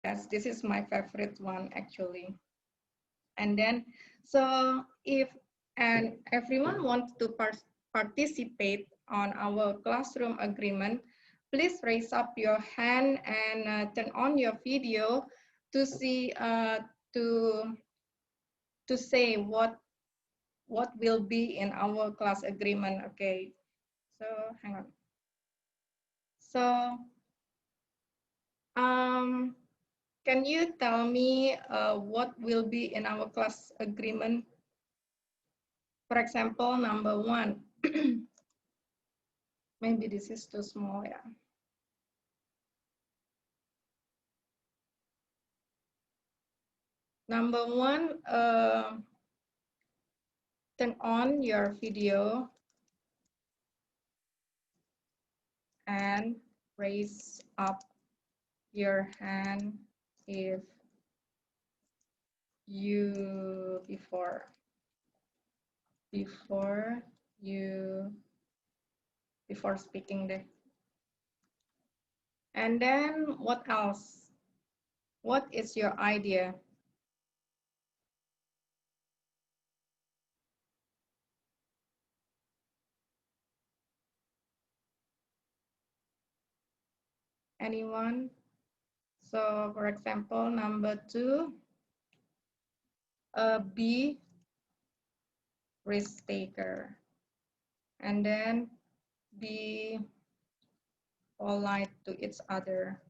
Yes, this is my favorite one actually. And then, so if and everyone wants to participate on our classroom agreement, please raise up your hand and turn on your video to see to say what will be in our class agreement. Okay, so hang on. So can you tell me what will be in our class agreement? For example, number 1. Maybe this is too small, yeah. Number 1, turn on your video and raise up your hand if you before speaking there. And then what else? What is your idea? Anyone? So for example, number 2, be risk taker. And then be polite to each other.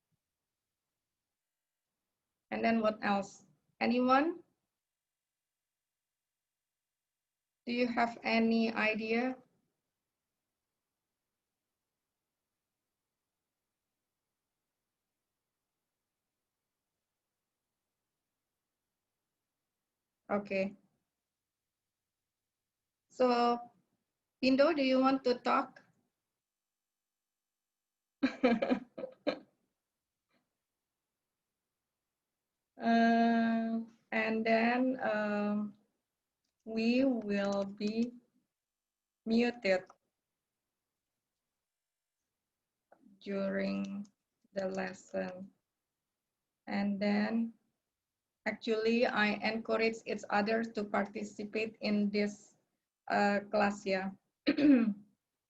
And then what else? Anyone? Do you have any idea? Okay. So, Pindo, do you want to talk? And then we will be muted during the lesson. And then actually I encourage each other to participate in this class, yeah.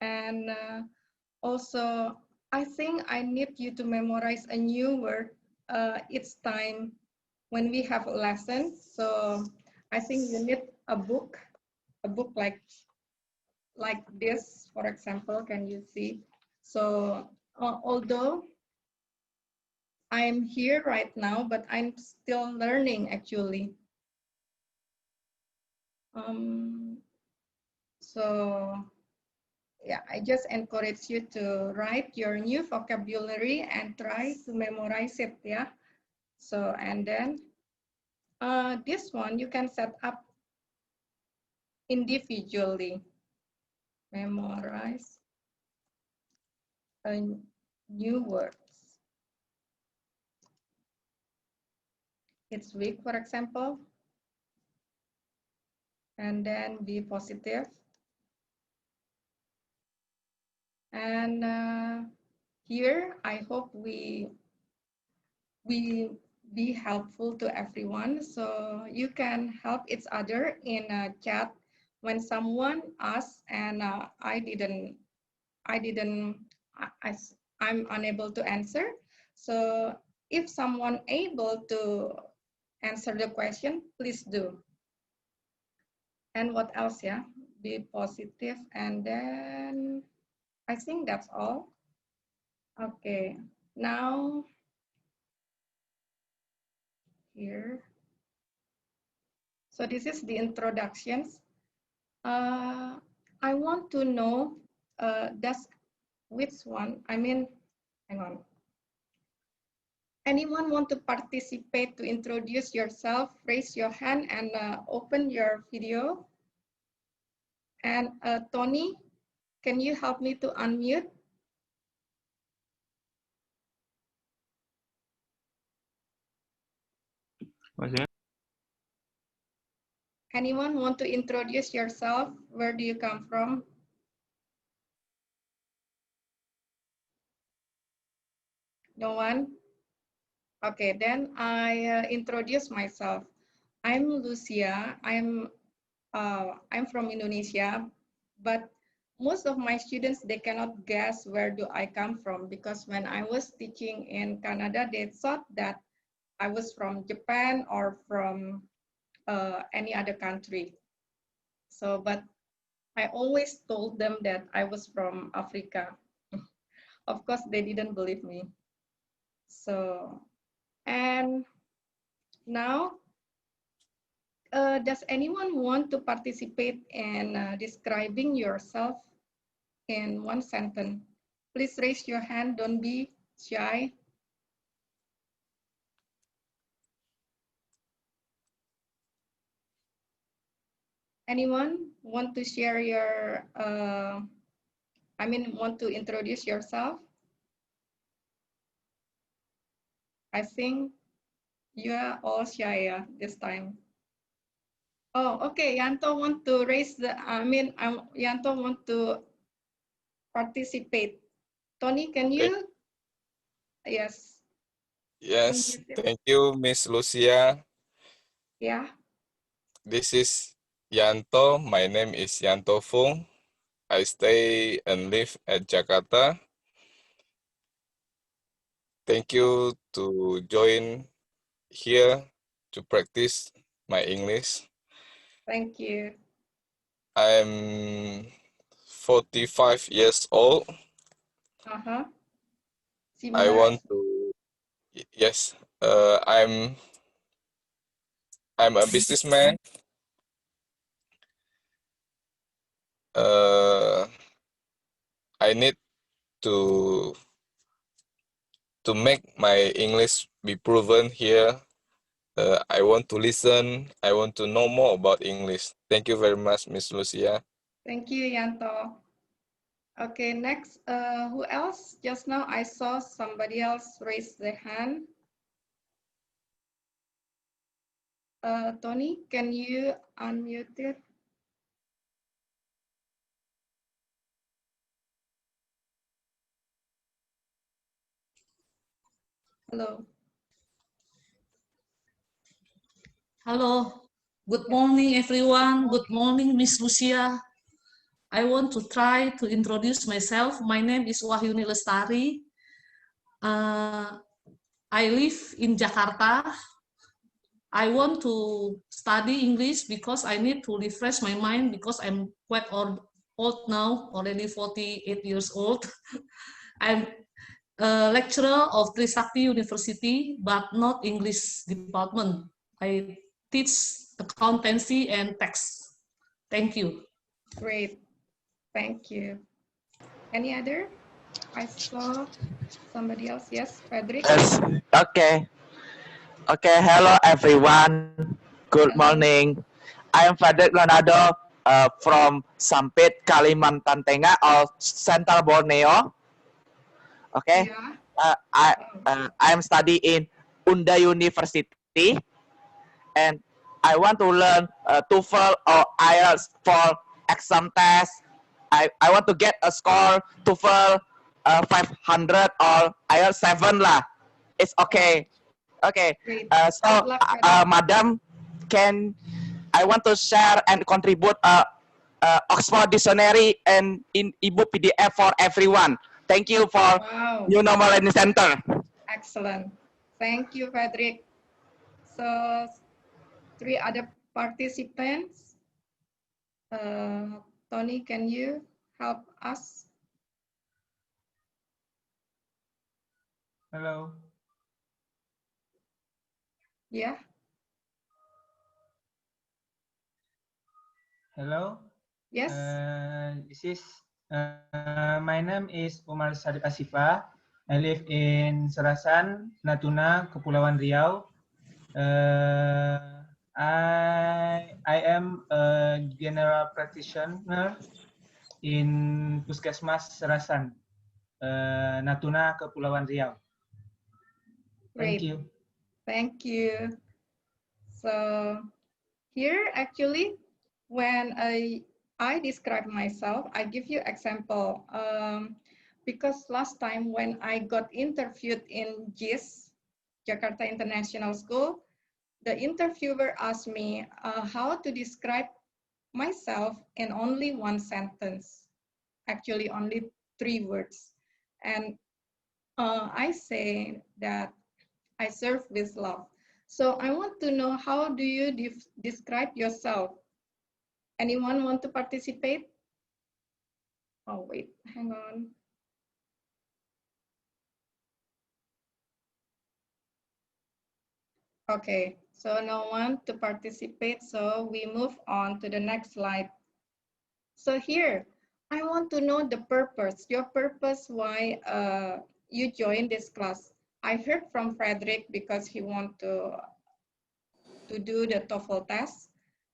And also, I think I need you to memorize a new word each time when we have a lesson. So I think you need a book like this, for example. Can you see? So although I'm here right now, but I'm still learning actually. So yeah, I just encourage you to write your new vocabulary and try to memorize it, yeah. So, and then this one you can set up individually. Memorize a new words. Each week, for example. And then be positive. And here, I hope we be helpful to everyone. So you can help each other in a chat when someone asks and I'm unable to answer. So if someone able to answer the question, please do. And what else, yeah? Be positive, and then I think that's all. Okay, now here. So this is the introductions. I want to know, which one, hang on. Anyone want to participate to introduce yourself? Raise your hand and open your video. And Tony, can you help me to unmute? Anyone want to introduce yourself? Where do you come from? No one? Okay, then I introduce myself. I'm Lucia. I'm from Indonesia, but most of my students, they cannot guess where do I come from, because when I was teaching in Canada, they thought that I was from Japan or from any other country. So, but I always told them that I was from Africa. Of course, they didn't believe me. So, and now, does anyone want to participate in describing yourself in one sentence? Please raise your hand. Don't be shy. Anyone want to share your, want to introduce yourself? I think you are all shy this time. Oh, okay. Yanto want to raise the, Yanto want to participate. Tony, can you? Yes. Yes, Unmute it. thank you, Miss Lucia. Yeah. This is Yanto. My name is Yanto Fung. I stay and live at Jakarta. Thank you to join here to practice my English. Thank you. I'm 45 years old. Uh-huh. I Similar. want to, yes, I'm a businessman. Uh, I need to make my English be proven here. I want to listen. I want to know more about English. Thank you very much, Miss Lucia. Thank you, Yanto. Okay, next, who else? Just now I saw somebody else raise their hand. Tony, can you unmute it? Hello. Hello, good Yes. morning everyone. Good morning, Miss Lucia. I want to try to introduce myself. My name is Wahyuni Lestari. Uh, I live in Jakarta. I want to study English because I need to refresh my mind because I'm quite old now, already 48 years old. I'm a lecturer of Trisakti University, but not English department. I teach accountancy and tax. Thank you. Great. Thank you. Any other? I saw somebody else. Yes, Frederick. Yes. Okay. Okay. Hello, everyone. Good Hello. morning. I am Frederick Leonardo from Sampit, Kalimantan Tengah, or Central Borneo. Okay. Yeah. Uh, I Oh, I am studying in Unda University, and I want to learn TOEFL or IELTS for exam test. I want to get a score TOEFL 500 or IELTS 7 lah. It's wow. okay. Okay. Great. So, Good luck, Frederick. Madam, can I want to share and contribute Oxford Dictionary and in ebook PDF for everyone. Thank you for Wow. New Normal Learning Center. Excellent. Thank you, Frederick. So, three other participants. Tony, can you help us? Hello. Yeah. Hello. Yes. My name is Umar Sadiq Asifa. I live in Serasan, Natuna, Kepulauan Riau. I am a general practitioner in Puskesmas Serasan, Natuna, Kepulauan Riau. Thank Great. you. Thank you. So here, actually, when I describe myself, I give you example. Because last time when I got interviewed in Jakarta International School, the interviewer asked me how to describe myself in only one sentence, actually only 3 words. And I say that I serve with love. So I want to know, how do you describe yourself? Anyone want to participate? Oh, wait, hang on. Okay, so no one to participate, so we move on to the next slide. So here, I want to know the purpose, your purpose why you joined this class. I heard from Frederick because he want to do the TOEFL test.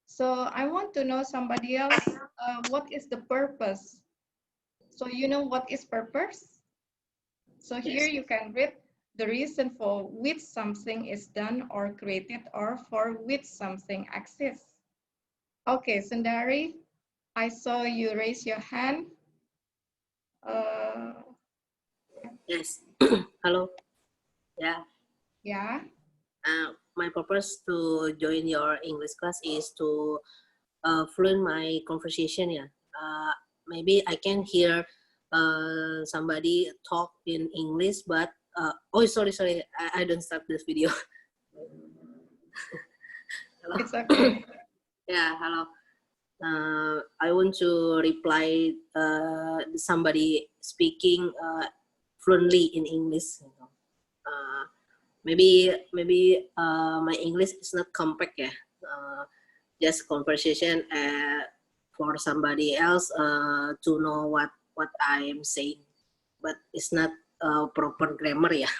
So I want to know somebody else, what is the purpose? So you know what is purpose? So here you can read the reason for which something is done or created or for which something exists. Okay, Sundari, I saw you raise your hand. Yes. Hello. Yeah. Yeah. My purpose to join your English class is to fluent my conversation. Yeah. Maybe I can hear somebody talk in English, but oh, sorry. I don't start this video. Hello. It's okay. Yeah. Hello. I want to reply somebody speaking fluently in English. Maybe my English is not compact, yeah. Just conversation for somebody else to know what I am saying, but it's not proper grammar, yeah.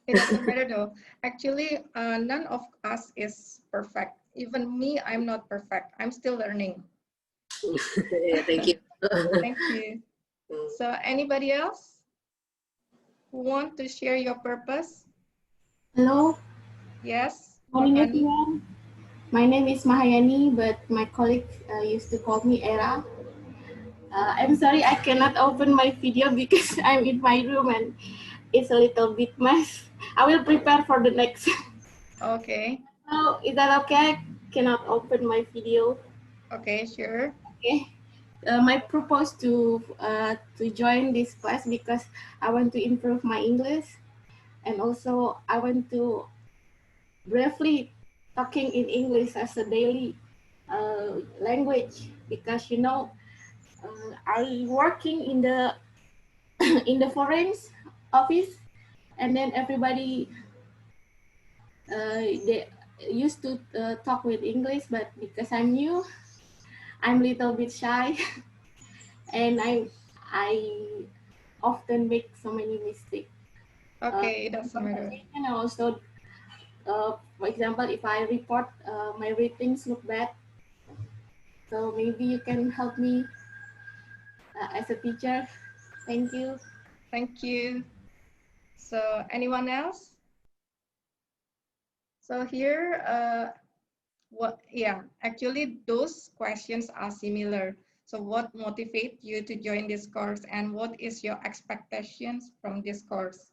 It doesn't matter though. Actually, none of us is perfect. Even me, I'm not perfect. I'm still learning. Yeah, thank you. Thank you. So anybody else who want to share your purpose? Hello, Yes, morning Mahani. everyone. My name is Mahayani, but my colleague used to call me Era. I'm sorry I cannot open my video because I'm in my room and it's a little bit mess. I will prepare for the next. Okay. So is that okay? I cannot open my video. Okay, sure. Okay. My purpose to join this class because I want to improve my English, and also I want to briefly talking in English as a daily language, because I working in the in the foreign office, and then everybody they used to talk with English, but because I'm new, I'm a little bit shy, and I often make so many mistakes. Okay, it doesn't matter. And also, for example, if I report my ratings look bad, so maybe you can help me as a teacher. Thank you. Thank you. So anyone else? So here, actually those questions are similar. So what motivates you to join this course, and what is your expectations from this course?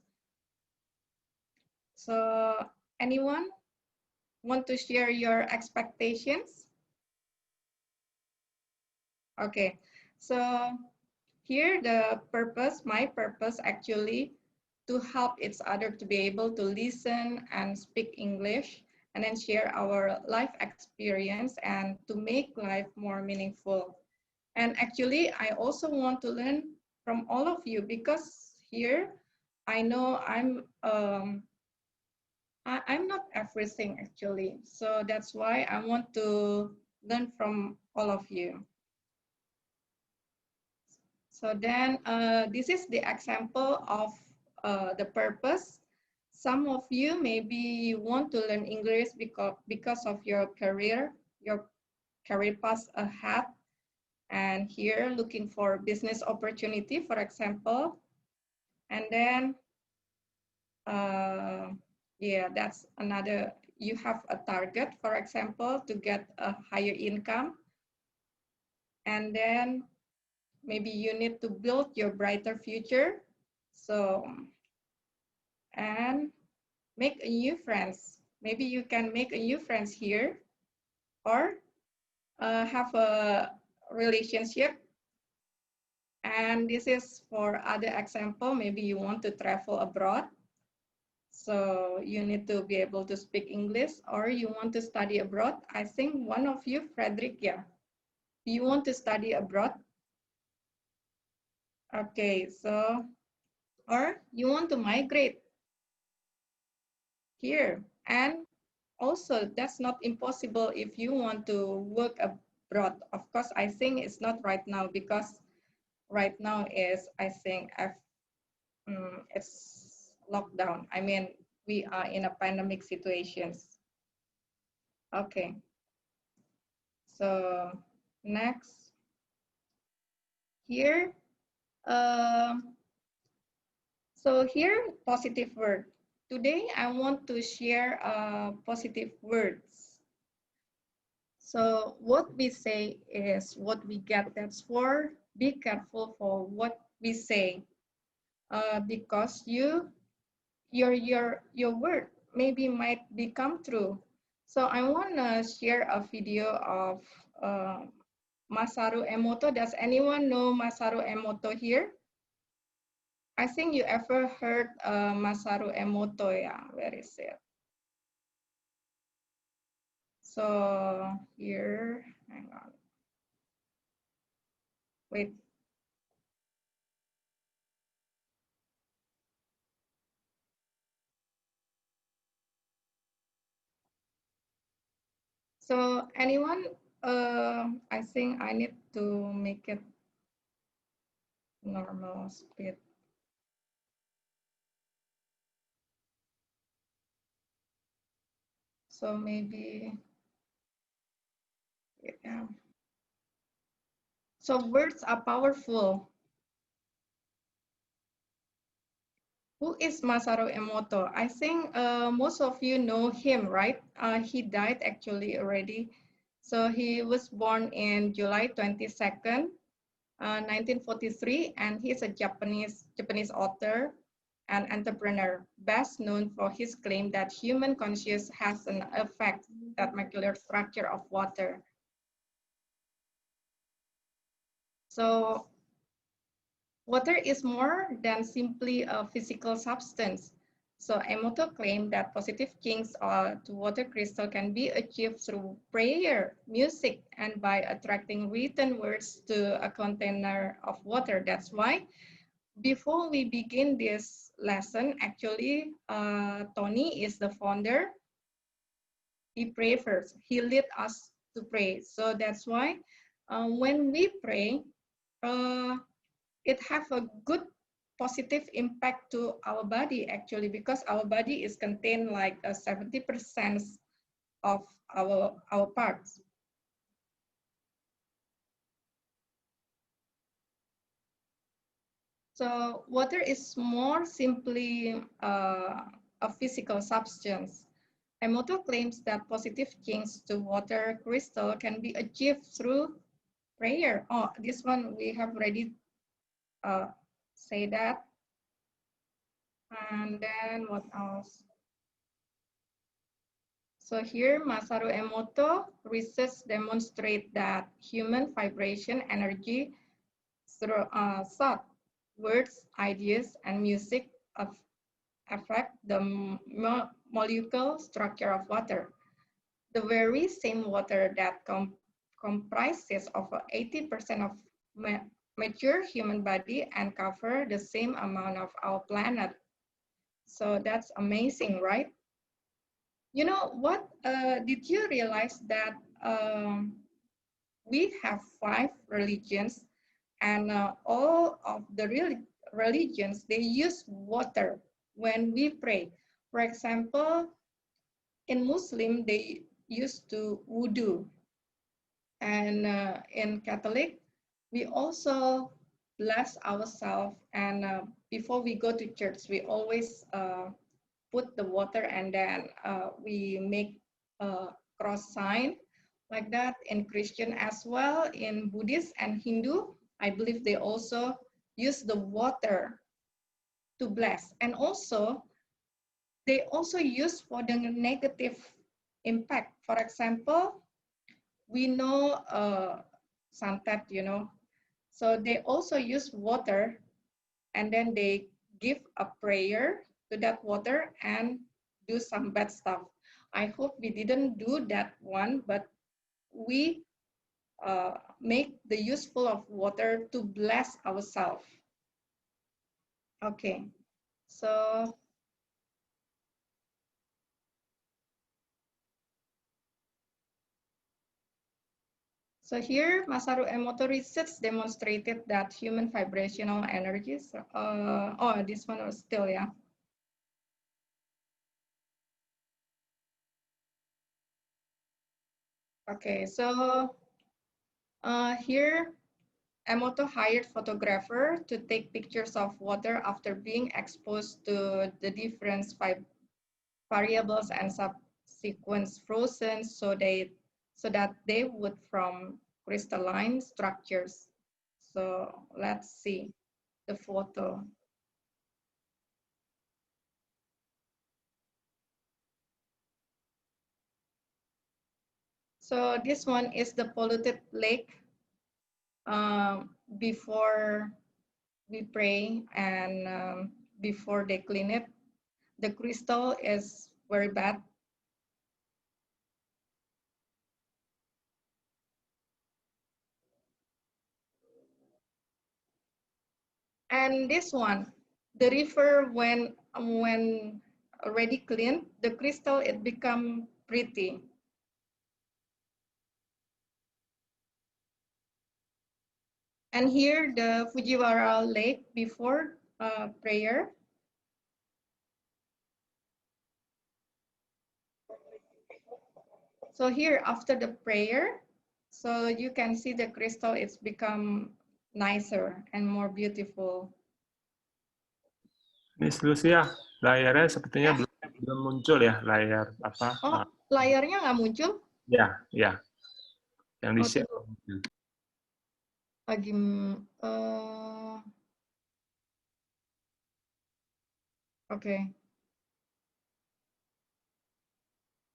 So anyone want to share your expectations? Okay, so here the purpose, my purpose actually to help each other to be able to listen and speak English, and then share our life experience and to make life more meaningful. And actually, I also want to learn from all of you, because here I know I'm not everything actually. So that's why I want to learn from all of you. So then this is the example of the purpose. Some of you maybe want to learn English because of your career path ahead. And here looking for business opportunity, for example. And then, that's another, you have a target, for example, to get a higher income. And then maybe you need to build your brighter future. So, and make a new friends. Maybe you can make a new friends here, or have a relationship. And this is for other example, maybe you want to travel abroad. So you need to be able to speak English, or you want to study abroad. I think one of you, Frederick, yeah. You want to study abroad? Okay, so, or you want to migrate here. And also that's not impossible if you want to work abroad. Of course, I think it's not right now, because right now is, I think, it's lockdown. I mean, we are in a pandemic situations. Okay, so next here, so here, positive word. Today I want to share positive words. So what we say is what we get. That's for be careful for what we say, because your word maybe might become true. So I want to share a video of Masaru Emoto. Does anyone know Masaru Emoto here? I think you ever heard Masaru Emoto, yeah, where is it? So here, hang on, wait. So anyone, I think I need to make it normal speed. So maybe, yeah. So words are powerful. Who is Masaru Emoto? I think most of you know him, right? He died actually already. So he was born in July 22nd, 1943, and he's a Japanese author and entrepreneur, best known for his claim that human consciousness has an effect that molecular structure of water. So water is more than simply a physical substance. So Emoto claimed that positive change to water crystal can be achieved through prayer, music, and by attracting written words to a container of water. That's why before we begin this lesson, actually, Tony is the founder. He prayed first. He led us to pray. So that's why when we pray, uh, it have a good positive impact to our body actually, because our body is contained like 70% of our parts. So water is more simply a physical substance. Emoto claims that positive change to water crystal can be achieved through prayer. Oh, this one we have already say that. And then what else? So here, Masaru Emoto research demonstrate that human vibration energy through thought, words, ideas, and music affect the molecular structure of water. The very same water that comprises of 80% of mature human body and cover the same amount of our planet. So that's amazing, right? You know what? Did you realize that we have 5 religions, and all of the religions, they use water when we pray. For example, in Muslim, they used to wudu. And in Catholic, we also bless ourselves. And before we go to church, we always put the water, and then we make a cross sign like that. In Christian as well, in Buddhist and Hindu, I believe they also use the water to bless. And also they also use for the negative impact. For example, we know santet, you know, so they also use water, and then they give a prayer to that water and do some bad stuff. I hope we didn't do that one, but we make the useful of water to bless ourselves. Okay, so here, Masaru Emoto research demonstrated that human vibrational energies, oh, this one was still, yeah. Okay, so here, Emoto hired photographer to take pictures of water after being exposed to the different variables and subsequent frozen, so that they would form crystalline structures. So let's see the photo. So this one is the polluted lake before we pray and before they clean it. The crystal is very bad. And this one, the river when already cleaned, the crystal, it become pretty. And here the Fujiwara Lake before prayer. So here after the prayer, so you can see the crystal, it's become nicer and more beautiful. Miss Lucia, layarnya sepertinya belum muncul ya, layar apa? Oh, layarnya nggak muncul? Ya, ya. Yang di share. Lagi, okay.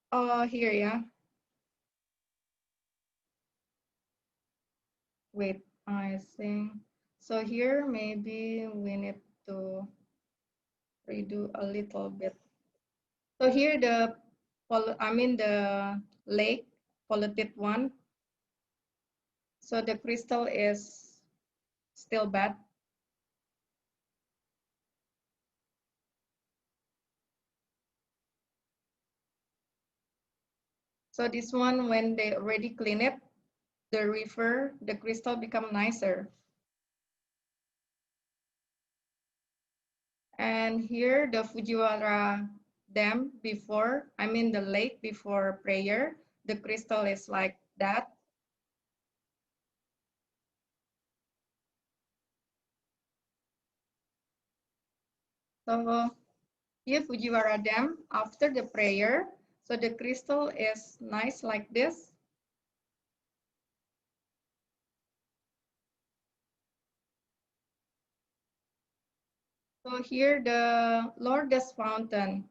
Oh, here ya. Wait, I think. So here maybe we need to redo a little bit. So here the lake, polluted one. So the crystal is still bad. So this one, when they already clean it, the river, the crystal become nicer. And here the Fujiwara Dam before, the lake before prayer, the crystal is like that. So here Fujiwara Dam after the prayer, so the crystal is nice like this. So here the Lourdes fountain.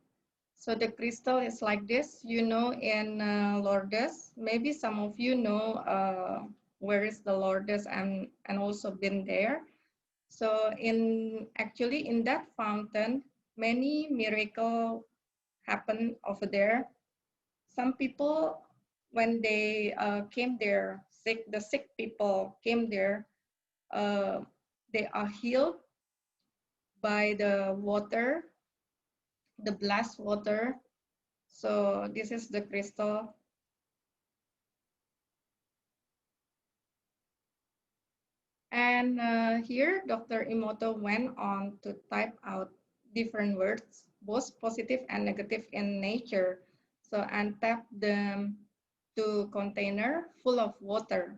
So the crystal is like this, you know, in Lourdes. Maybe some of you know where is the Lourdes and also been there. So actually in that fountain, many miracles happen over there. Some people, when they came there, the sick people came there, they are healed by the water, the blessed water. So this is the crystal. And here, Dr. Emoto went on to type out different words, both positive and negative in nature. So, and tap them to container full of water.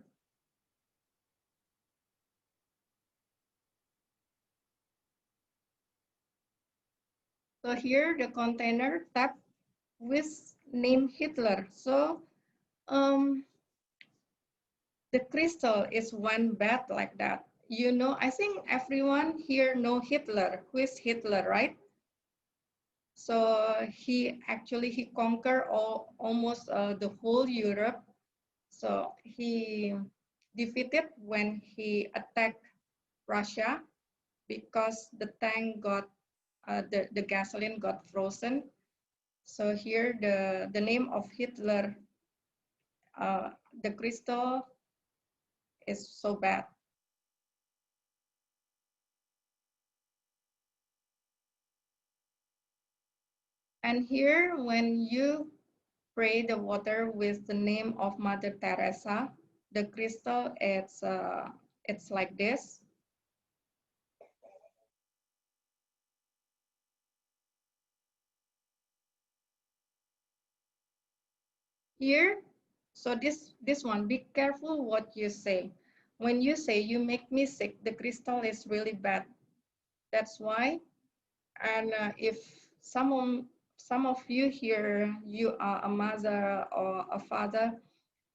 So here, the container tap with name Hitler. So the crystal is one bad like that. You know, I think everyone here know Hitler. Who is Hitler, right? So he conquered almost the whole Europe. So he defeated when he attacked Russia because the tank got the gasoline got frozen. So here the name of Hitler, the crystal is so bad. And here, when you spray the water with the name of Mother Teresa, the crystal, it's like this. Here, so this one, be careful what you say. When you say you make me sick, the crystal is really bad. That's why. And if some of you here, you are a mother or a father,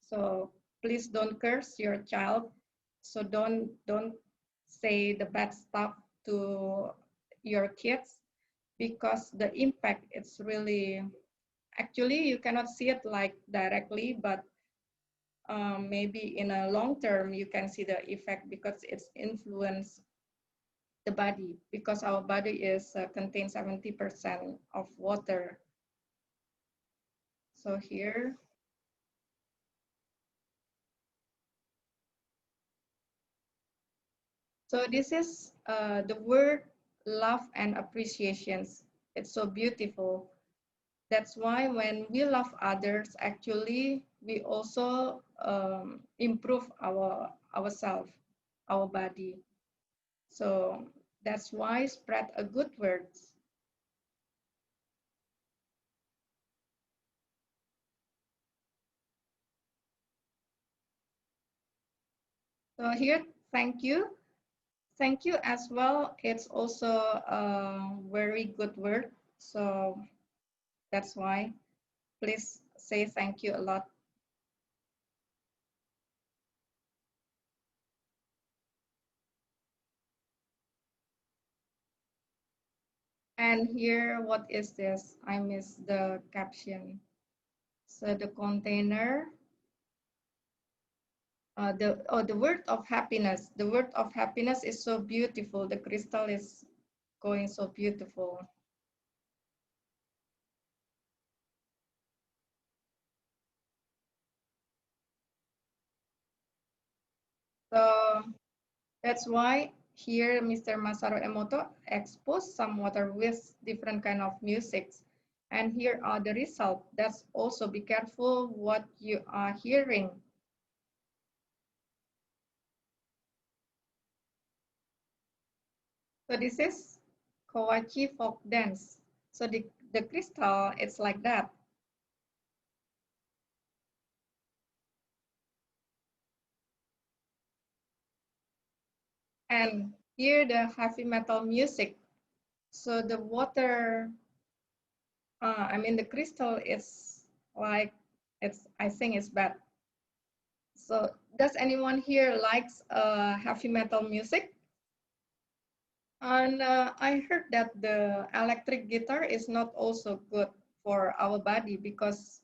so please don't curse your child. So don't say the bad stuff to your kids, because the impact, it's really, actually you cannot see it like directly, but maybe in a long term you can see the effect, because it's influence the body, because our body is contains 70% of water. So here, so this is the word love and appreciations. It's so beautiful. That's why when we love others, actually we also improve ourselves, our body. So that's why spread a good words. So here, thank you. Thank you as well. It's also a very good word. So that's why please say thank you a lot. And here, what is this? I missed the caption. So the container, the word of happiness. The word of happiness is so beautiful. The crystal is going so beautiful. So that's why here Mr. Masaru Emoto exposed some water with different kind of musics. And here are the results. That's also, be careful what you are hearing. So this is Kawachi folk dance. So the crystal, it's like that. And here the heavy metal music. So the water, I mean the crystal is like, I think it's bad. So does anyone here likes heavy metal music? And I heard that the electric guitar is not also good for our body, because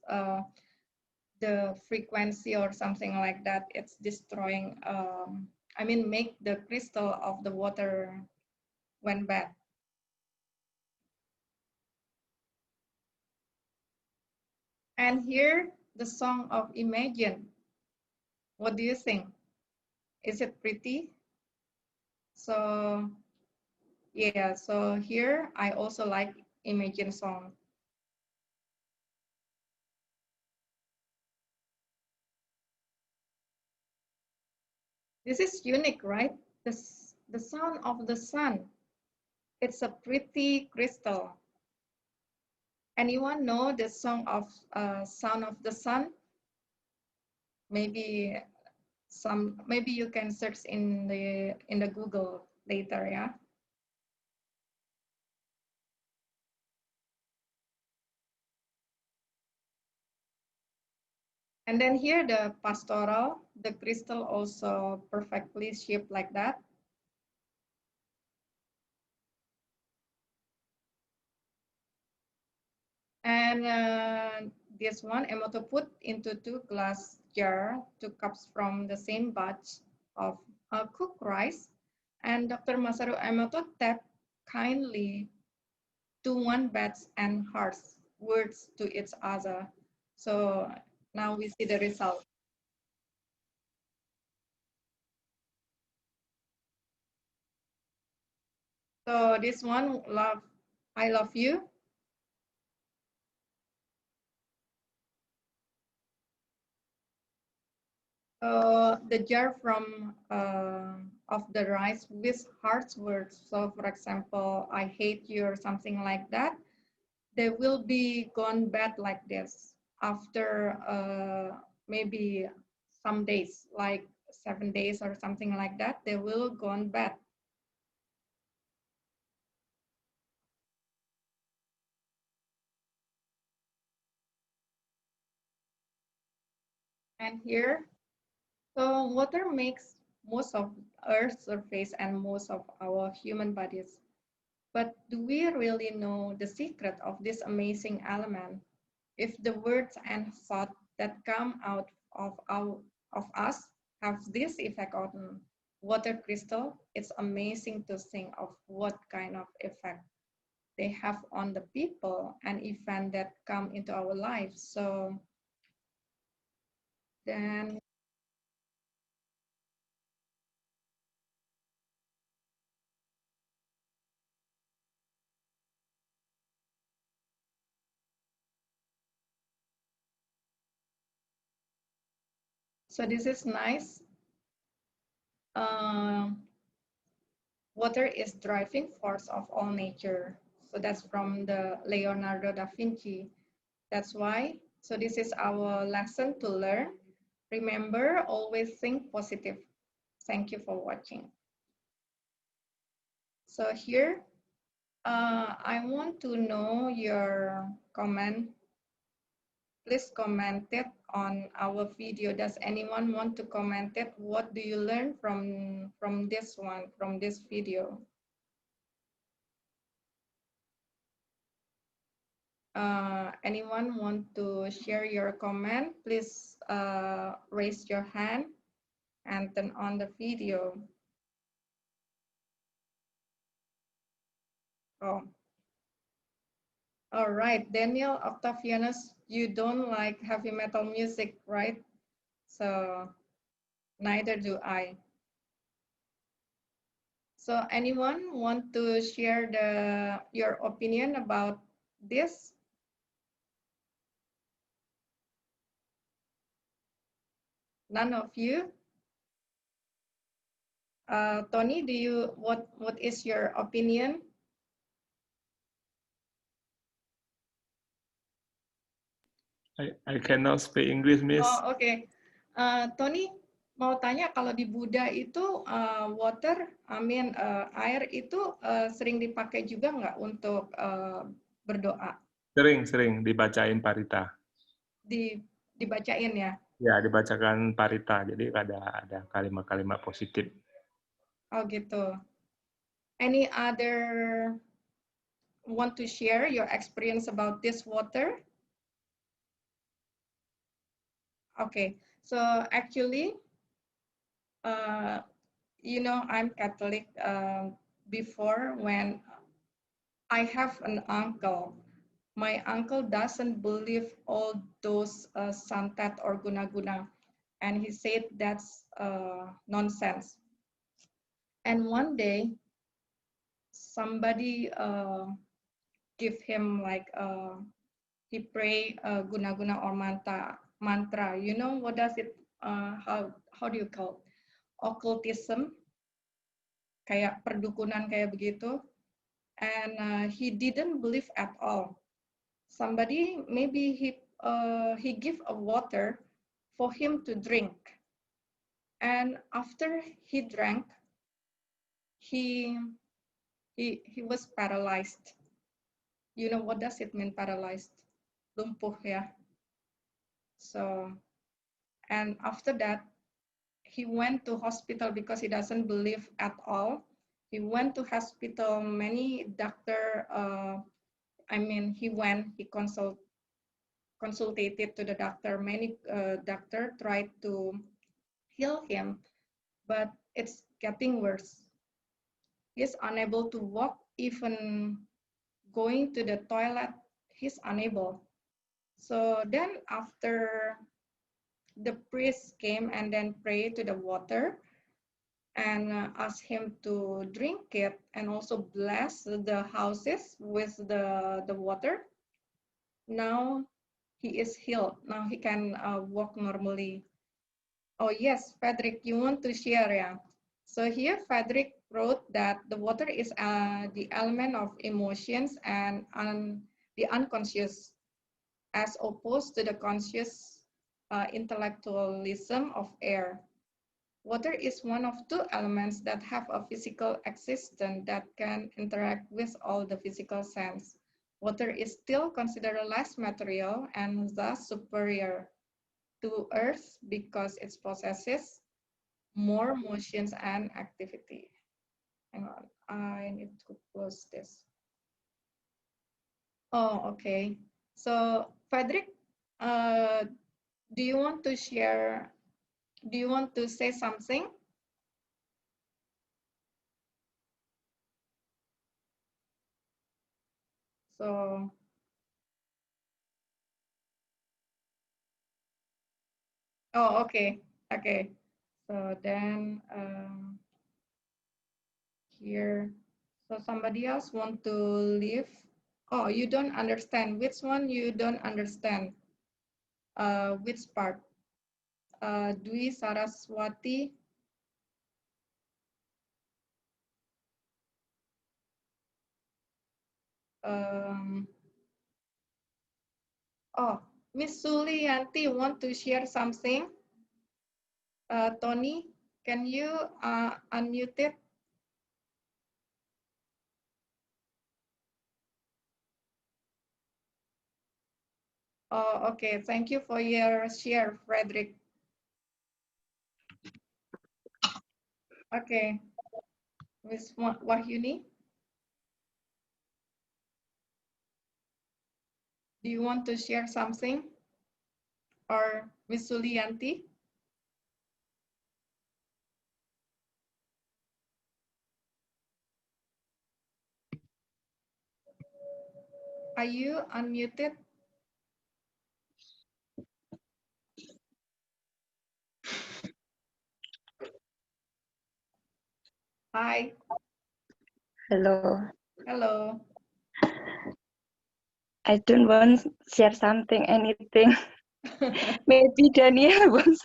the frequency or something like that, it's destroying, I mean, make the crystal of the water went bad. And here, the song of Imagine. What do you think? Is it pretty? So yeah, so here I also like Imagine song. This is unique, right? The sound of the sun. It's a pretty crystal. Anyone know the song of sound of the sun? Maybe maybe you can search in the Google later, yeah. And then here the pastoral, the crystal also perfectly shaped like that. And this one, Emoto put into 2 glass jar 2 cups from the same batch of cooked rice. And Dr. Masaru Emoto tapped kindly to one batch and harsh words to each other. So now we see the result. So this one, I love you. The jar from of the rice with harsh words. So for example, I hate you or something like that. They will be gone bad like this after maybe some days, like 7 days or something like that. They will gone bad. And here, so water makes most of Earth's surface and most of our human bodies. But do we really know the secret of this amazing element? If the words and thought that come out of us have this effect on water crystal, it's amazing to think of what kind of effect they have on the people and event that come into our lives. So then, so this is nice. Water is driving force of all nature. So that's from the Leonardo da Vinci. That's why, so this is our lesson to learn. Remember, always think positive. Thank you for watching. So here, I want to know your comment. Please comment it on our video. Does anyone want to comment it? What do you learn from this one, from this video? Anyone want to share your comment? Please raise your hand and turn on the video. Oh, all right, Daniel Octavianus, you don't like heavy metal music, right? So neither do I. So anyone want to share your opinion about this? None of you? Tony, what is your opinion? I cannot speak English, Miss. Oh, oke. Tony, mau tanya kalau di Buddha itu air itu sering dipakai juga nggak untuk berdoa? Sering dibacain parita. Dibacain ya? Ya, dibacakan parita. Jadi ada kalimat-kalimat positif. Oh gitu. Any other want to share your experience about this water? Okay, so actually, you know, I'm Catholic. Before, when I have an uncle, my uncle doesn't believe all those santet or guna-guna, and he said that's nonsense. And one day, somebody give him like he pray guna-guna or mantra. You know what does it? How do you call it? Occultism? Kayak perdukunan kayak begitu. And he didn't believe at all. Somebody maybe he give a water for him to drink, and after he drank, he he was paralyzed. You know what does it mean, paralyzed? Lumpuh ya. So, and after that, he went to hospital because he doesn't believe at all. He went to hospital. Many doctor he consulted to the doctor. Many doctor tried to heal him, but it's getting worse. He's unable to walk, even going to the toilet, he's unable. So then after the priest came and then prayed to the water and asked him to drink it and also bless the houses with the water. Now he is healed. Now he can walk normally. Oh yes, Frederick, you want to share, yeah? So here Frederick wrote that the water is the element of emotions and the unconscious, as opposed to the conscious intellectualism of air. Water is one of two elements that have a physical existence that can interact with all the physical sense. Water is still considered less material and thus superior to Earth because it possesses more motions and activity. Hang on, I need to close this. Oh, okay. So, Frederick, do you want to share? Do you want to say something? So, oh, okay, okay. So then here, so somebody else want to leave. Oh, you don't understand. Which one you don't understand? Which part? Dwi Saraswati. Oh, Miss Sulianti want to share something? Tony, can you unmute it? Oh, okay. Thank you for your share, Frederick. Okay. Miss Wahyuni, do you want to share something? Or Miss Sulianti? Are you unmuted? Hi. Hello. Hello. I don't want to share something, anything. Maybe Daniel want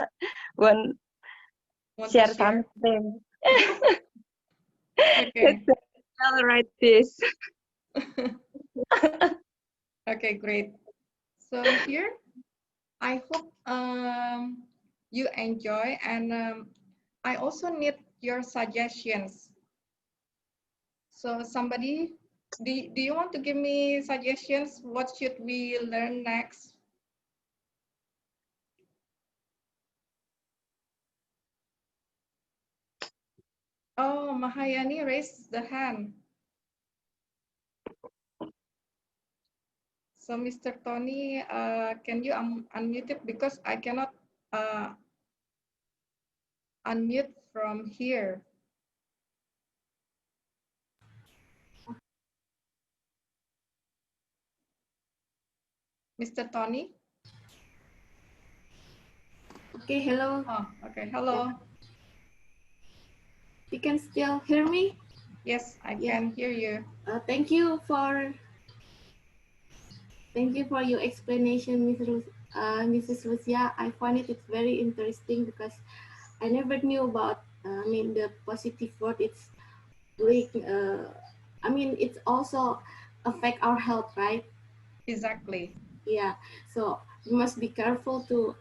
share to share? something. Okay. I'll write this. Okay, great. So here, I hope you enjoy, and I also need your suggestions. So somebody, do you want to give me suggestions? What should we learn next? Oh, Mahayani raised the hand. So Mr. Tony, can you unmute it? Because I cannot unmute from here. Mr. Tony? Okay, hello. Oh, okay, hello. You can still hear me? Yes, I Yeah. can hear you. Thank you for your explanation, Mrs. Lucia. I find it's very interesting because I never knew about the positive word. It's like it's also affect our health, right? Exactly. Yeah. So you must be careful to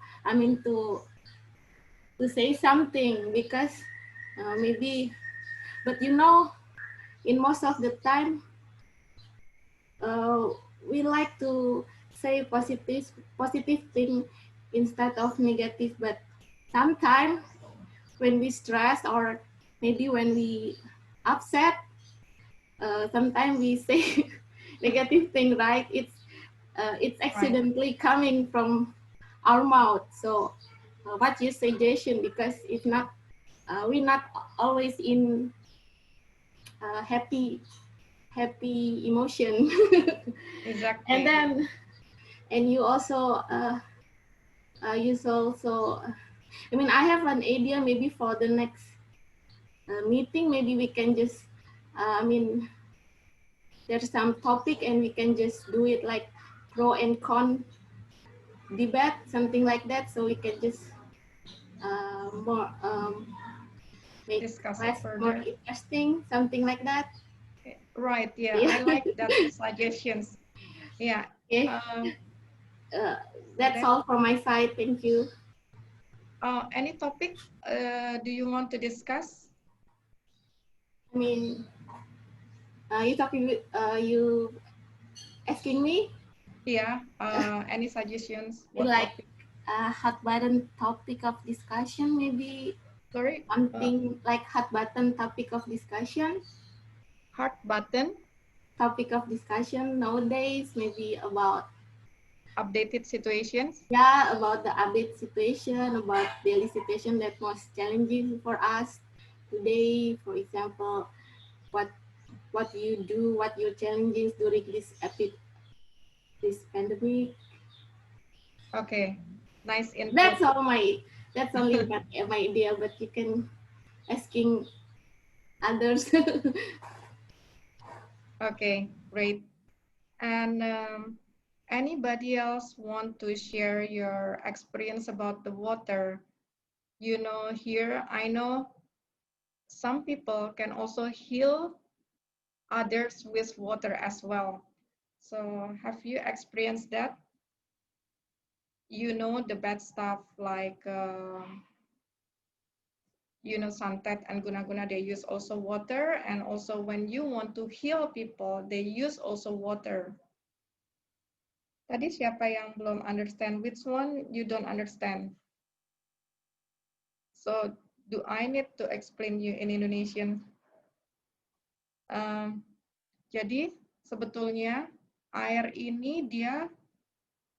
to say something because maybe, but in most of the time we like to say positive thing instead of negative, but sometimes when we stress or maybe when we upset, sometimes we say negative thing, right? It's accidentally coming from our mouth. So what's your suggestion? Because it's not we're not always in happy emotion. Exactly. And then you also I mean, I have an idea maybe for the next meeting. Maybe we can just I mean, there's some topic and we can just do it like pro and con debate, something like that, so we can just more make Discuss it class more further. interesting, something like that. Right, yeah, Yeah. I like that suggestions. Yeah. Okay. That's then, all from my side. Thank you. Any topic do you want to discuss? I mean, you talking with you asking me? Yeah. Any suggestions? What Like topic? a hot button topic of discussion, maybe. Sorry. Something like hot button topic of discussion. Hot button. Topic of discussion nowadays, maybe about updated situations. Yeah, about the update situation, about daily situation that was challenging for us today. For example, what you do, what your challenges during this pandemic. Okay, nice input. That's only my idea, but you can asking others. Okay, great. And anybody else want to share your experience about the water? You know, here I know some people can also heal others with water as well. So have you experienced that? You know, the bad stuff like you know, Santet and Guna-Guna, they use also water. And also when you want to heal people, they use also water. Tadi siapa yang belum understand? Which one you don't understand? So do I need to explain you in Indonesian? Jadi sebetulnya air ini dia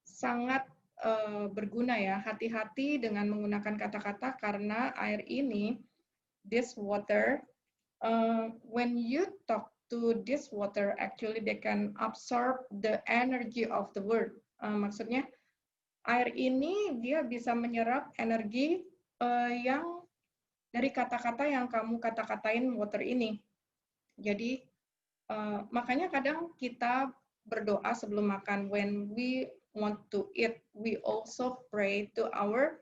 sangat berguna ya. Hati-hati dengan menggunakan kata-kata karena air ini, this water, when you talk to this water, actually they can absorb the energy of the word. Maksudnya air ini dia bisa menyerap energi yang dari kata-kata yang kamu kata-katain water ini. Jadi makanya kadang kita berdoa sebelum makan. When we want to eat, we also pray to our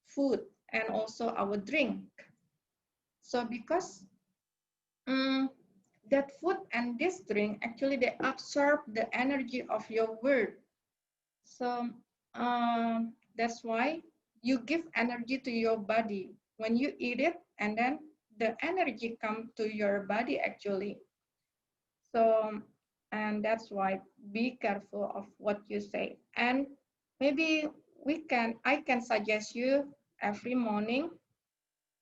food and also our drink. So because that food and this drink, actually they absorb the energy of your word. So that's why you give energy to your body when you eat it, and then the energy come to your body actually. So, and that's why be careful of what you say. And maybe I can suggest you every morning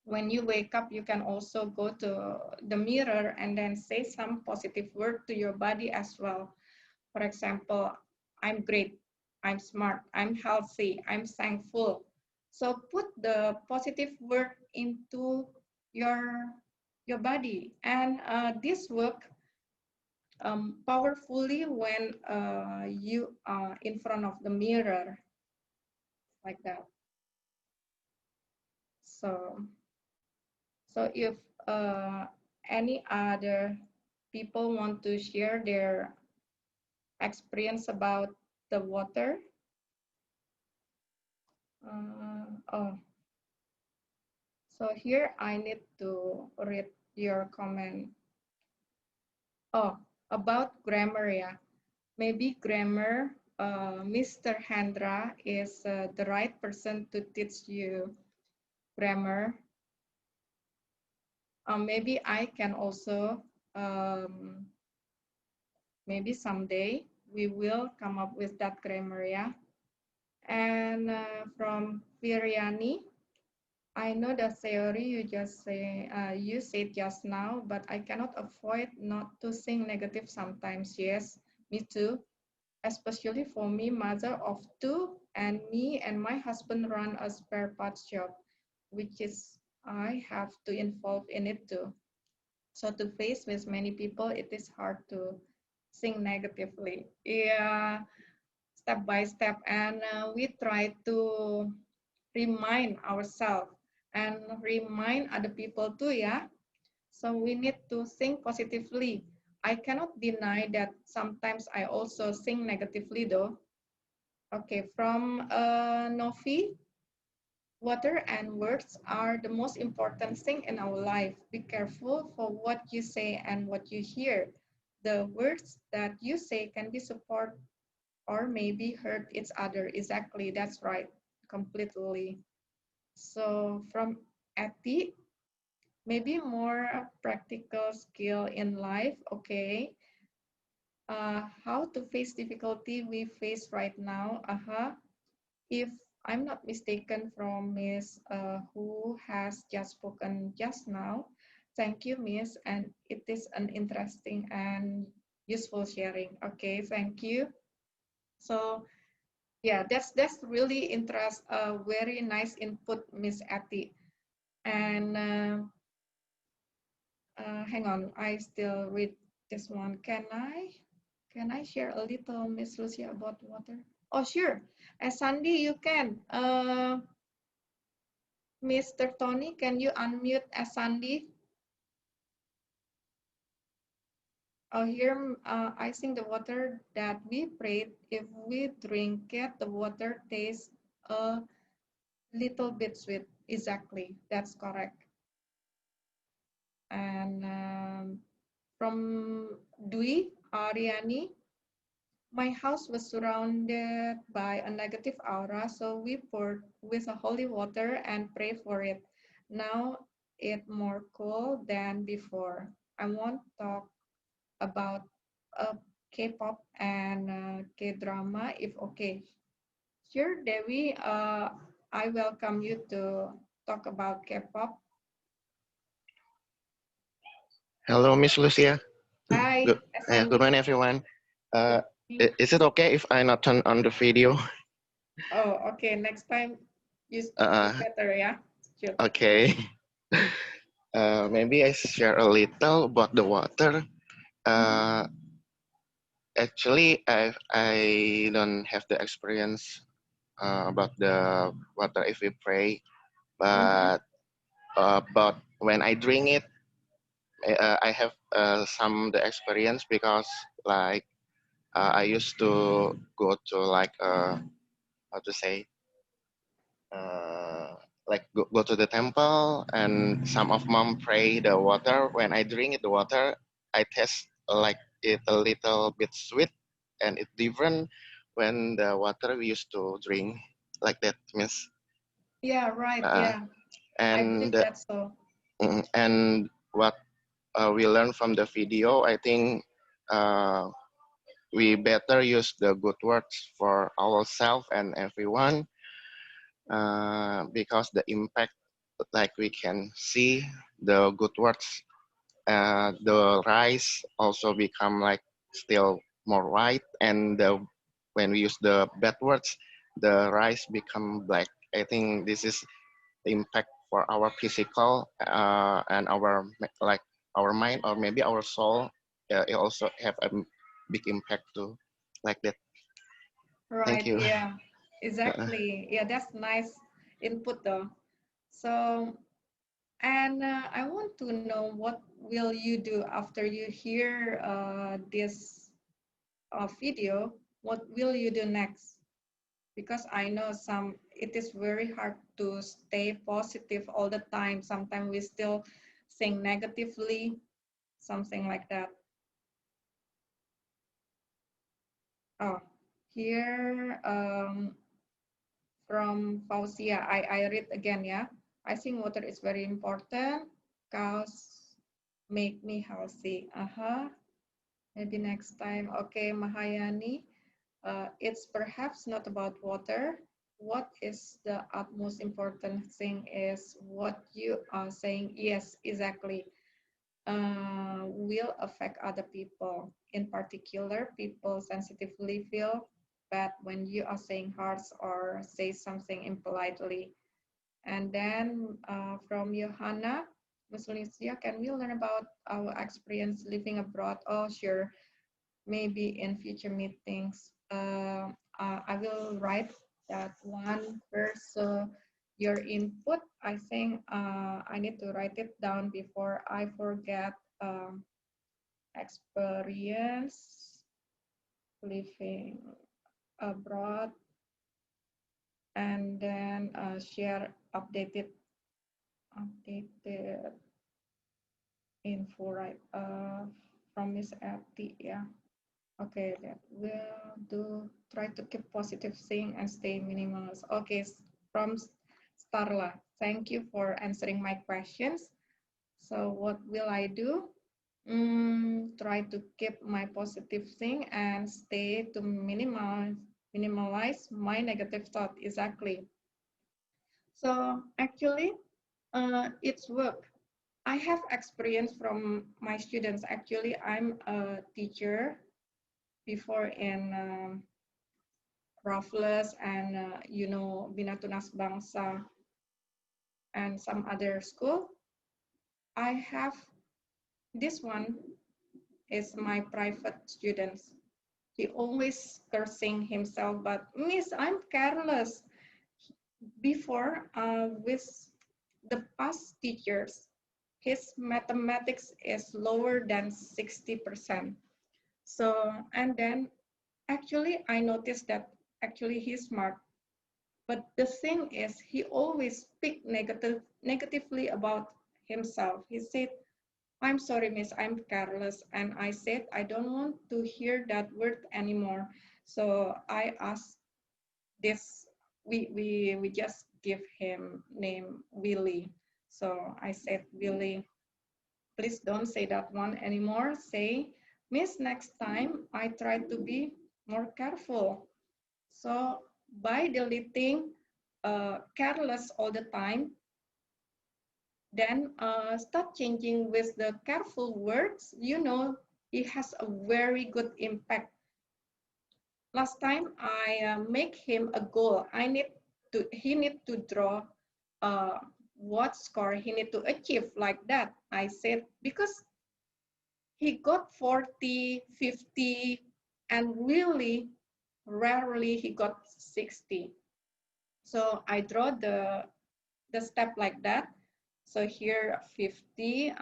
when you wake up, you can also go to the mirror and then say some positive word to your body as well. For example, I'm great, I'm smart, I'm healthy, I'm thankful. So put the positive word into your body, and this work powerfully when you are in front of the mirror, like that. So if any other people want to share their experience about the water. Oh, so here I need to read your comment. Oh, about grammar, yeah. Maybe grammar, Mr. Hendra is the right person to teach you grammar. Maybe I can also, maybe someday we will come up with that grammar, yeah. And from Viriani, I know the theory you just say, you said just now, but I cannot avoid not to think negative sometimes. Yes, Me too. Especially for me, mother of two, and me and my husband run a spare parts shop, which is I have to involve in it too. So to face with many people, it is hard to think negatively. Yeah, step by step, and we try to remind ourselves and remind other people too. Yeah. So we need to think positively. I cannot deny that sometimes I also think negatively though. Okay, from Novi, water and words are the most important thing in our life. Be careful for what you say and what you hear. The words that you say can be support or maybe hurt each other. Exactly, that's right, completely. So from Ati, maybe more practical skill in life. Okay, how to face difficulty we face right now. If I'm not mistaken from Miss who has just spoken just now. Thank you, Miss, and it is an interesting and useful sharing. Okay, thank you. So yeah, that's really very nice input, Miss Ati. And hang on, I still read this one. Can I share a little, Miss Lucia, about water? Oh, sure. Sandy, you can. Mr. Tony, can you unmute as Sandy? Oh, here, I think the water that we prayed, if we drink it, the water tastes a little bit sweet. Exactly, that's correct. And from Dwi Ariani, my house was surrounded by a negative aura, so we poured with a holy water and pray for it. Now it more cool than before. I won't talk about K-pop and K-drama if okay. Sure, Devi, I welcome you to talk about K-pop. Hello, Miss Lucia. Hi, Good morning, everyone. Is it okay if I not turn on the video? Oh, okay. Next time you speak better, yeah? Sure. Okay. Maybe I share a little about the water. Actually, I don't have the experience about the water if we pray, but but when I drink it, I have some the experience because like I used to go to like how to say like go to the temple and some of mom pray the water. When I drink it, the water, I taste like it a little bit sweet and it's different when the water we used to drink like that, miss. Yeah, right. Yeah, I believe And that's so. and what we learned from the video, I think we better use the good words for ourselves and everyone because the impact, like we can see the good words, the rice also become like still more white, and when we use the bad words, the rice become black. I think this is the impact for our physical and our like our mind or maybe our soul. It also have a big impact too, like that. Thank Right. you. Yeah, exactly. Yeah, that's nice input though. So, and I want to know what will you do after you hear this video? What will you do next? Because I know it is very hard to stay positive all the time. Sometimes we still think negatively, something like that. Oh, here from Fauzia, I read again, yeah. I think water is very important. Cows make me healthy. Maybe next time. Okay, Mahayani. It's perhaps not about water. What is the utmost important thing is what you are saying. Yes, exactly. will affect other people. In particular, people sensitively feel bad when you are saying harsh or say something impolitely. And then from Johanna, Ms. Lucia, can we learn about our experience living abroad? Oh, sure, maybe in future meetings. I will write that one first. So your input, I think I need to write it down before I forget. Experience living abroad, and then share updated info, right, from Miss Ati. Yeah, okay, that will do. Try to keep positive thing and stay minimalist. Okay, from Starla, thank you for answering my questions. So what will I do? Try to keep my positive thing and stay to minimalize my negative thought. Exactly. So actually, it's work. I have experience from my students. Actually, I'm a teacher before in Raffles and Bina Tunas Bangsa and some other school. I have this one is my private students. He always cursing himself, but Miss, I'm careless. Before, with the past teachers, his mathematics is lower than 60%. So, and then actually I noticed that actually he's smart, but the thing is he always speak negatively about himself. He said, I'm sorry, miss, I'm careless. And I said, I don't want to hear that word anymore. So I asked this, we just give him name Willie. So I said, Willie, please don't say that one anymore. Say, miss, next time I try to be more careful. So by deleting careless all the time, then start changing with the careful words, it has a very good impact. Last time I make him a goal. He need to draw what score he need to achieve like that. I said, because he got 40, 50, and really rarely he got 60. So I draw the step like that. So here 50,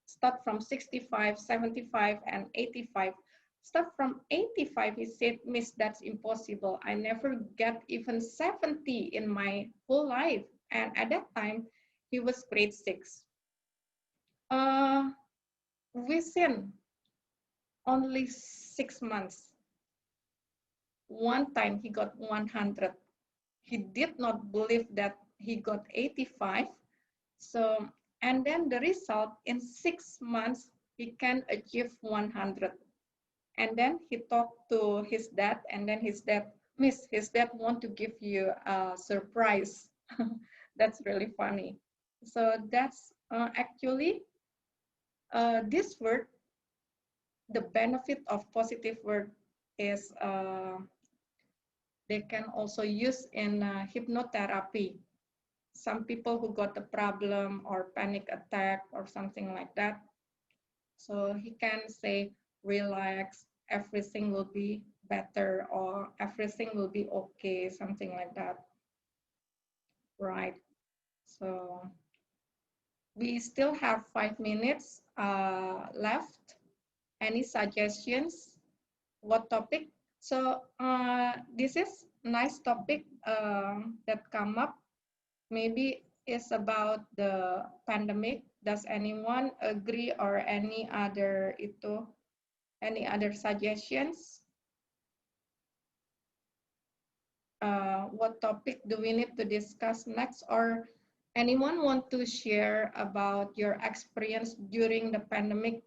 start from 65, 75, and 85. Start from 85, he said, miss, that's impossible. I never get even 70 in my whole life. And at that time, he was grade 6. Within only 6 months, one time he got 100. He did not believe that he got 85. So, and then the result in 6 months, he can achieve 100. And then he talked to his dad, and then his dad, miss, his dad want to give you a surprise. That's really funny. So that's actually this word, the benefit of positive word is they can also use in hypnotherapy. Some people who got a problem or panic attack or something like that. So he can say, relax, everything will be better, or everything will be okay, something like that. Right. So we still have 5 minutes left. Any suggestions? What topic? So this is nice topic that come up. Maybe it's about the pandemic. Does anyone agree or any other suggestions? What topic do we need to discuss next? Or anyone want to share about your experience during the pandemic?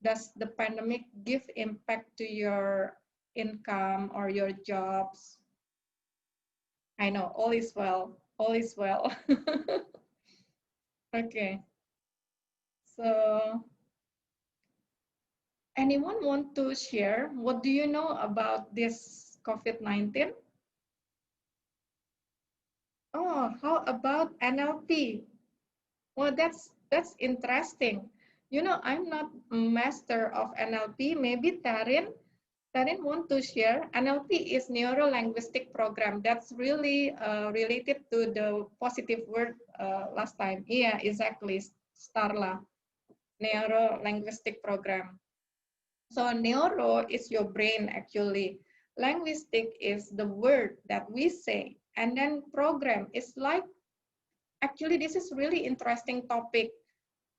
Does the pandemic give impact to your income or your jobs? I know, all is well, all is well. Okay. So, anyone want to share? What do you know about this COVID-19? Oh, how about NLP? Well, that's interesting. You know, I'm not a master of NLP. Maybe Tarin want to share. NLP is neuro-linguistic program. That's really related to the positive word last time. Yeah, exactly, Starla. Neuro-linguistic program. So neuro is your brain actually. Linguistic is the word that we say. And then program is like, actually this is really interesting topic.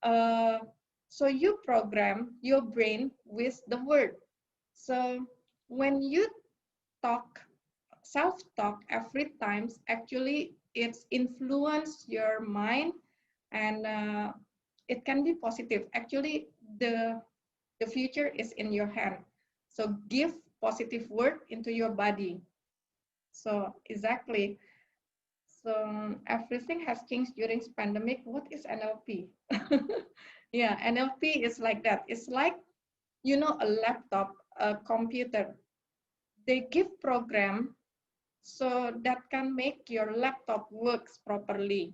So you program your brain with the word. So when you talk, self-talk every time, actually it's influence your mind and it can be positive. Actually, the future is in your hand. So give positive word into your body. So exactly. So everything has changed during this pandemic. What is NLP? Yeah, NLP is like that. It's like, you know, a laptop, a computer. They give program so that can make your laptop works properly.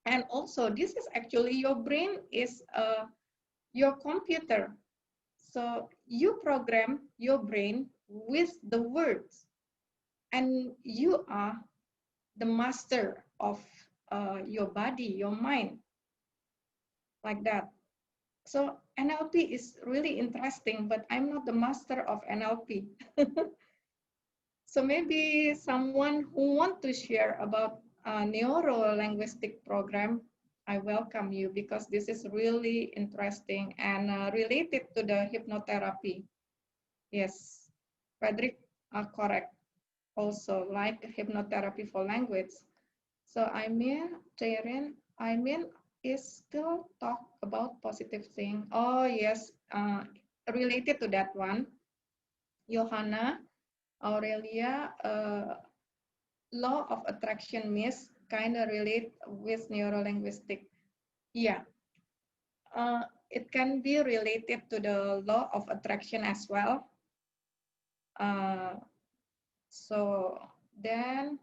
And also, this is actually your brain is your computer. So you program your brain with the words, and you are the master of your body, your mind, like that. So NLP is really interesting, but I'm not the master of NLP. So maybe someone who want to share about a neuro-linguistic program, I welcome you because this is really interesting and related to the hypnotherapy. Yes, Frederick, correct. Also like hypnotherapy for language. So I mean is still talk about positive thing. Oh yes, related to that one, Johanna, Aurelia, law of attraction myth kind of relate with neurolinguistic. Yeah, it can be related to the law of attraction as well. So then,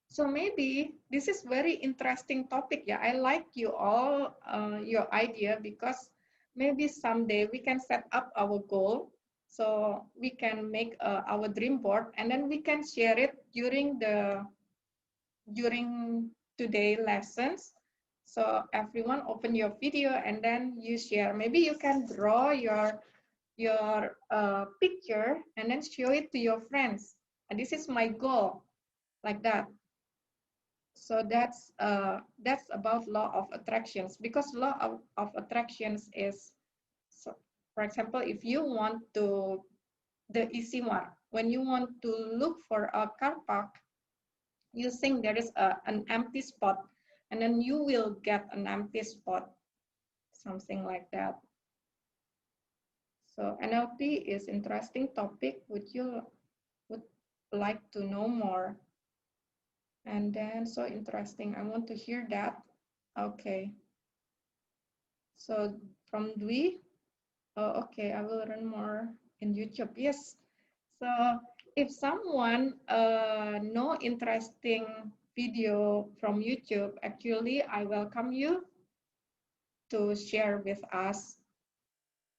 so maybe this is very interesting topic. Yeah, I like you all, your idea, because maybe someday we can set up our goal. So we can make our dream board and then we can share it during today lessons. So everyone open your video and then you share. Maybe you can draw your picture and then show it to your friends. And this is my goal, like that. So that's about law of attractions, because law of attractions is, so for example, if you want to, the easy one, when you want to look for a car park, you think there is an empty spot, and then you will get an empty spot, something like that. So NLP is interesting topic. Would like to know more? And then so interesting. I want to hear that. Okay. So from Dwi, oh, okay, I will learn more in YouTube. Yes. So if someone know interesting video from YouTube, actually, I welcome you to share with us,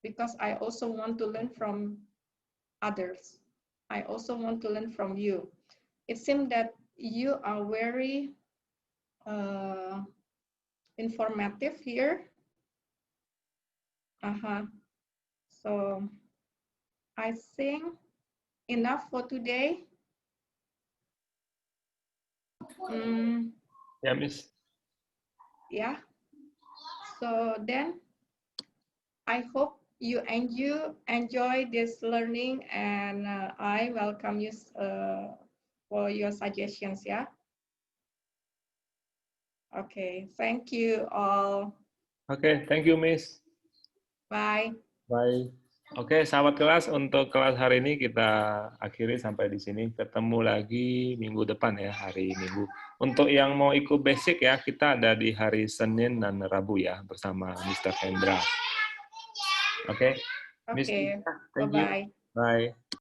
because I also want to learn from others. I also want to learn from you. It seems that you are very informative here. So I think enough for today. Yeah, Miss. Yeah. So then I hope you enjoy this learning, and I welcome you for your suggestions. Yeah. Okay. Thank you all. Okay, thank you, Miss. Bye. Bye. Oke, sahabat kelas, untuk kelas hari ini kita akhiri sampai di sini. Ketemu lagi minggu depan ya, hari Minggu. Untuk yang mau ikut basic ya, kita ada di hari Senin dan Rabu ya, bersama Mr. Hendra. Oke, Miss, Oke, thank you. bye-bye. Bye.